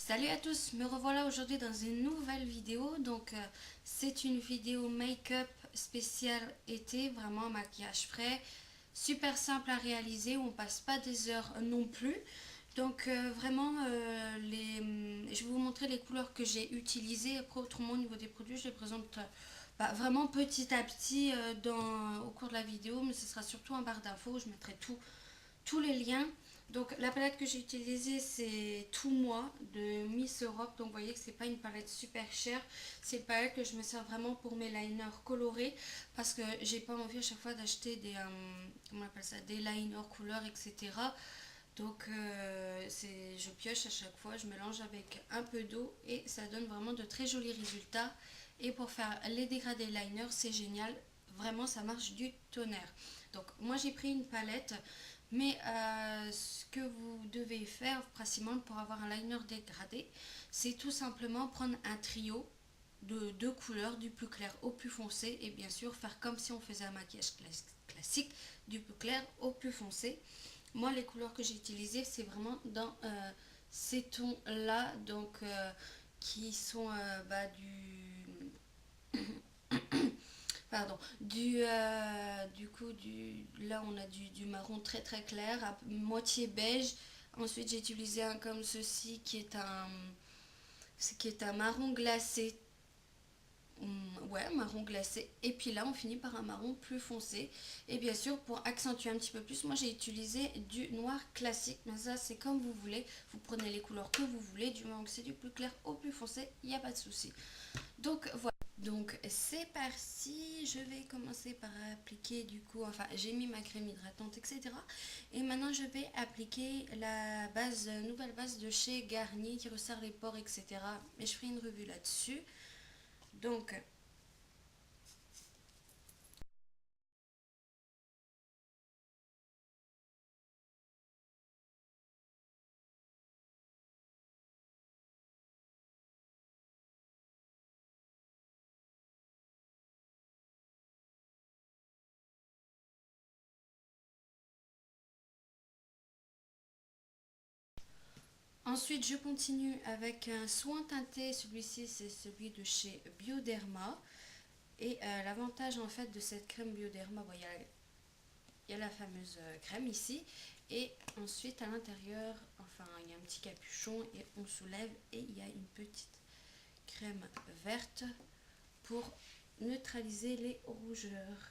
Salut à tous, me revoilà aujourd'hui dans une nouvelle vidéo. C'est une vidéo make-up spéciale été, vraiment maquillage frais, super simple à réaliser, où on passe pas des heures non plus. Je vais vous montrer les couleurs que j'ai utilisées. Après, autrement, au niveau des produits, je les présente vraiment petit à petit au cours de la vidéo, mais ce sera surtout en barre d'infos. Je mettrai tous les liens. Donc la palette que j'ai utilisée, c'est Tout Moi de Miss Europe. Donc vous voyez que c'est pas une palette super chère. C'est une palette que je me sers vraiment pour mes liners colorés, parce que j'ai pas envie à chaque fois d'acheter comment on appelle ça, des liners couleurs, etc. Je pioche à chaque fois, je mélange avec un peu d'eau et ça donne vraiment de très jolis résultats. Et pour faire les dégradés liners, c'est génial. Vraiment, ça marche du tonnerre. Donc moi j'ai pris une palette, mais ce que vous devez faire principalement pour avoir un liner dégradé, c'est tout simplement prendre un trio de deux couleurs, du plus clair au plus foncé, et bien sûr faire comme si on faisait un maquillage classique, du plus clair au plus foncé. Moi, les couleurs que j'ai utilisées, c'est vraiment dans ces tons-là, qui sont pardon, là on a du marron très très clair, à moitié beige. Ensuite, j'ai utilisé un comme ceci qui est un marron glacé. Ouais, marron glacé. Et puis là, on finit par un marron plus foncé. Et bien sûr, pour accentuer un petit peu plus, moi j'ai utilisé du noir classique. Mais ça, c'est comme vous voulez. Vous prenez les couleurs que vous voulez. Du moment que c'est du plus clair au plus foncé, il n'y a pas de souci. Donc voilà. Donc c'est parti, je vais commencer par appliquer j'ai mis ma crème hydratante, etc. Et maintenant je vais appliquer la nouvelle base de chez Garnier qui resserre les pores, etc. Et je ferai une revue là-dessus. Donc ensuite, je continue avec un soin teinté. Celui-ci, c'est celui de chez Bioderma. Et l'avantage en fait de cette crème Bioderma, il y a la fameuse crème ici. Et ensuite, à l'intérieur, enfin, il y a un petit capuchon et on soulève et il y a une petite crème verte pour neutraliser les rougeurs.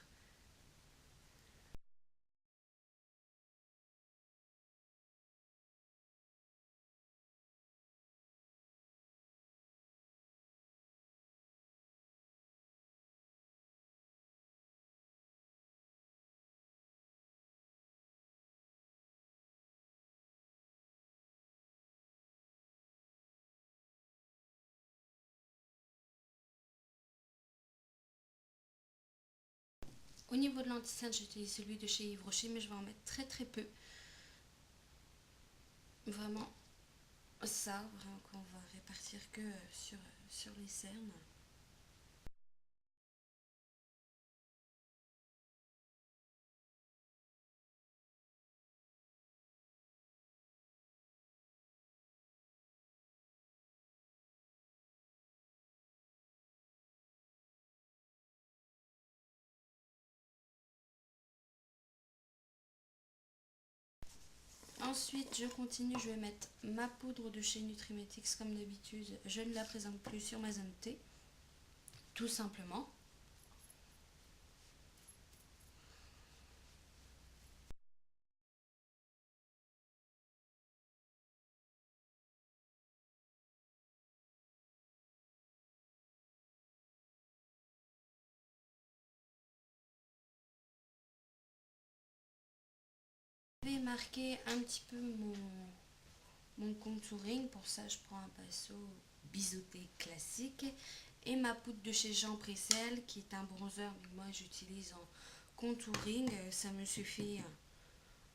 Au niveau de l'anti-cerne, j'utilise celui de chez Yves Rocher, mais je vais en mettre très très peu. Vraiment, ça, vraiment qu'on va répartir que sur les cernes. Ensuite, je continue, je vais mettre ma poudre de chez Nutrimetics comme d'habitude. Je ne la présente plus sur ma zone T, tout simplement. Je vais marquer un petit peu mon contouring. Pour ça, je prends un pinceau biseauté classique et ma poudre de chez Jean Pressel qui est un bronzer, mais moi j'utilise en contouring. Ça me suffit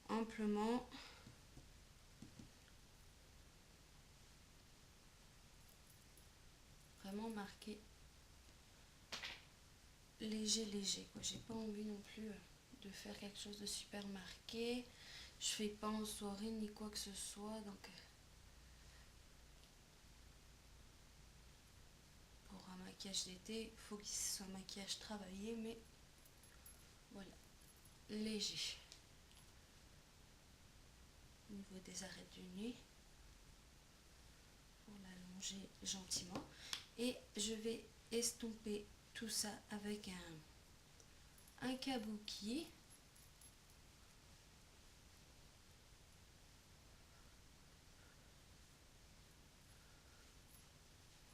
amplement. Vraiment marqué léger léger quoi. J'ai pas envie non plus de faire quelque chose de super marqué. Je fais pas en soirée ni quoi que ce soit, donc maquillage d'été, il faut qu'il soit un maquillage travaillé, mais voilà, léger. Au niveau des arêtes du nez, pour l'allonger gentiment. Et je vais estomper tout ça avec un kabuki.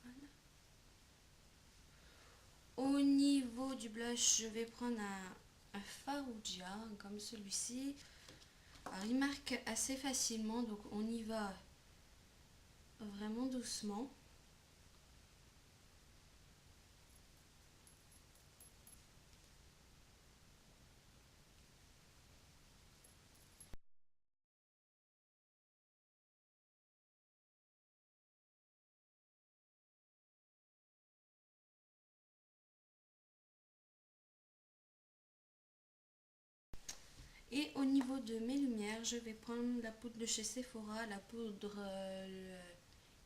Voilà. Au niveau du blush, je vais prendre un Farouja comme celui-ci. Alors il marque assez facilement, donc on y va vraiment doucement. Et au niveau de mes lumières, je vais prendre la poudre de chez Sephora, la poudre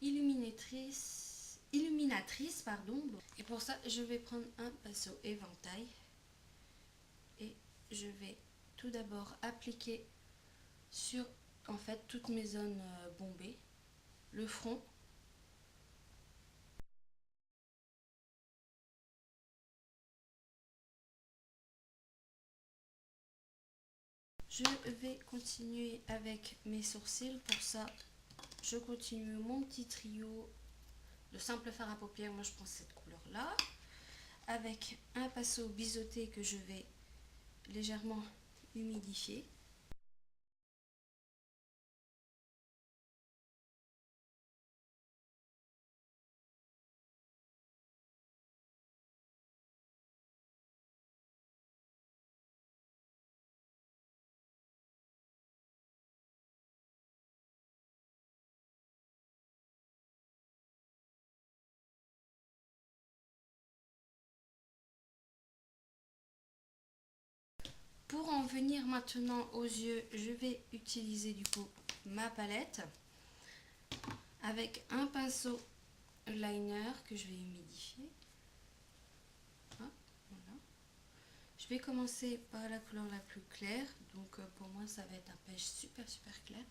illuminatrice, pardon. Et pour ça, je vais prendre un pinceau éventail. Et je vais tout d'abord appliquer sur en fait toutes mes zones bombées, le front. Je vais continuer avec mes sourcils. Pour ça, je continue mon petit trio de simple fard à paupières. Moi, je prends cette couleur-là. Avec un pinceau biseauté que je vais légèrement humidifier. Pour en venir maintenant aux yeux, je vais utiliser du coup ma palette avec un pinceau liner que je vais humidifier. Hop, voilà. Je vais commencer par la couleur la plus claire, donc pour moi ça va être un beige super clair.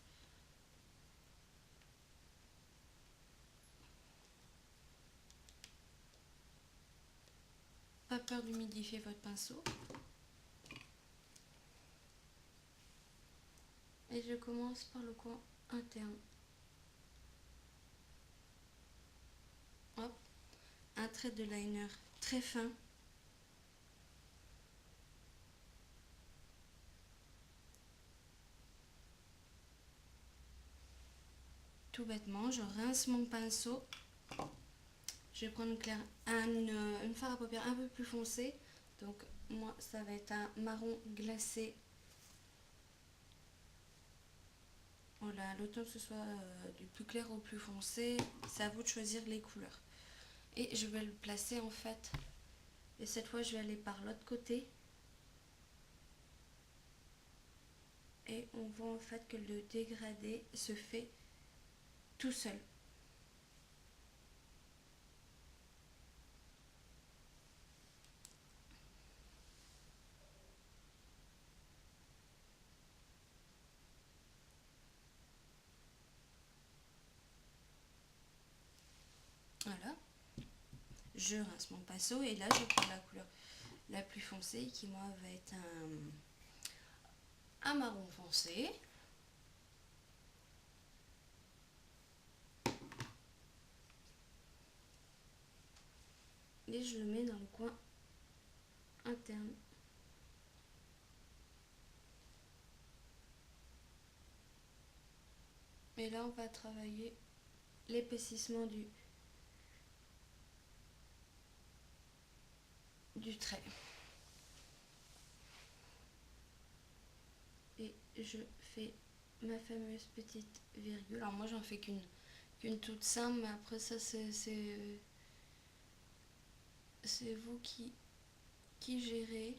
Pas peur d'humidifier votre pinceau. Et je commence par le coin interne. Hop, un trait de liner très fin. Tout bêtement, je rince mon pinceau. Je vais prendre une fard à paupières un peu plus foncé. Donc moi, ça va être un marron glacé. Voilà, l'automne que ce soit du plus clair au plus foncé, c'est à vous de choisir les couleurs. Et je vais le placer en fait. Et cette fois, je vais aller par l'autre côté. Et on voit en fait que le dégradé se fait tout seul. Voilà. Je rince mon pinceau et là, je prends la couleur la plus foncée qui moi va être un marron foncé. Et je le mets dans le coin interne. Et là, on va travailler l'épaississement du trait. Et je fais ma fameuse petite virgule. Alors moi, j'en fais qu'une toute simple, mais après ça, c'est vous qui gérez.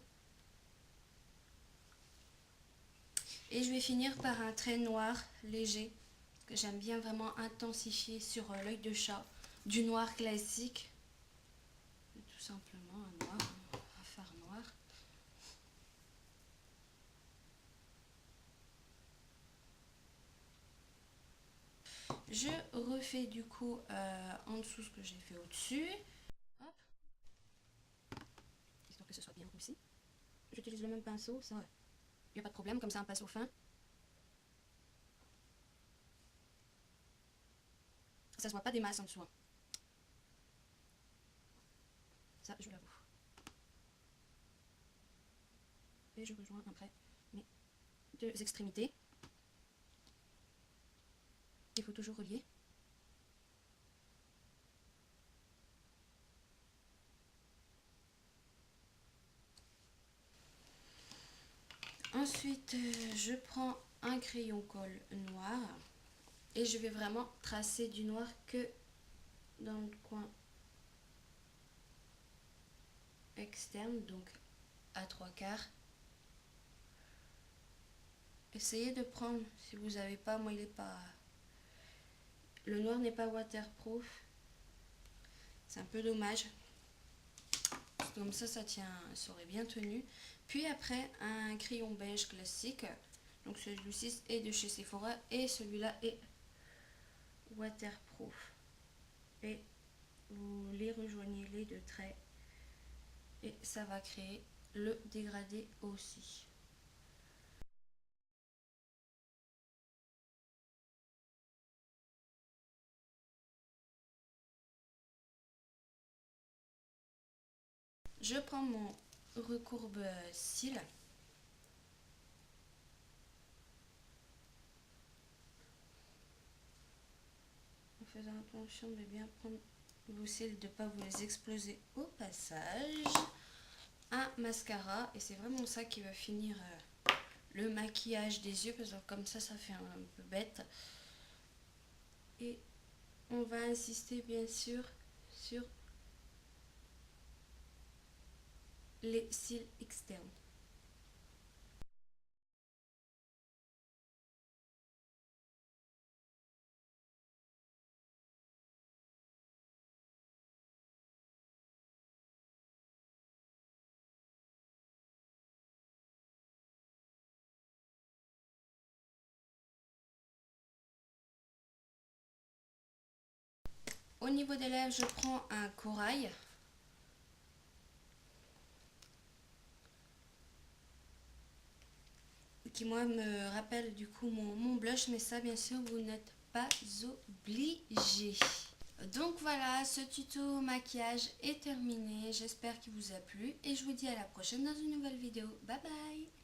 Et je vais finir par un trait noir léger, que j'aime bien vraiment intensifier sur l'œil de chat, du noir classique. tout simplement un noir, un fard noir. Je refais du coup en dessous ce que j'ai fait au-dessus. Hop. Histoire que ce soit bien aussi. J'utilise le même pinceau, ça, il n'y a pas de problème, comme ça un pinceau fin. Ça se voit pas des masses en dessous. Ça, je l'avoue. Et je rejoins après mes deux extrémités. Il faut toujours relier. Ensuite, je prends un crayon colle noir et je vais vraiment tracer du noir que dans le coin externe, donc à 3/4. Essayez de prendre, si vous n'avez pas, moi il est pas, le noir n'est pas waterproof, c'est un peu dommage. Comme ça tient, ça aurait bien tenu. Puis après, un crayon beige classique. Donc celui-ci est de chez Sephora et celui-là est waterproof. Et vous les rejoignez les deux traits et ça va créer le dégradé aussi. Je prends mon recourbe cils. En faisant attention de bien prendre vos cils, de ne pas vous les exploser au passage. Un mascara, et c'est vraiment ça qui va finir le maquillage des yeux, parce que comme ça fait un peu bête. Et on va insister bien sûr sur les cils externes. Au niveau des lèvres, je prends un corail. Qui moi me rappelle du coup mon blush, mais ça bien sûr vous n'êtes pas obligé. Donc voilà, ce tuto maquillage est terminé. J'espère qu'il vous a plu et je vous dis à la prochaine dans une nouvelle vidéo. Bye bye!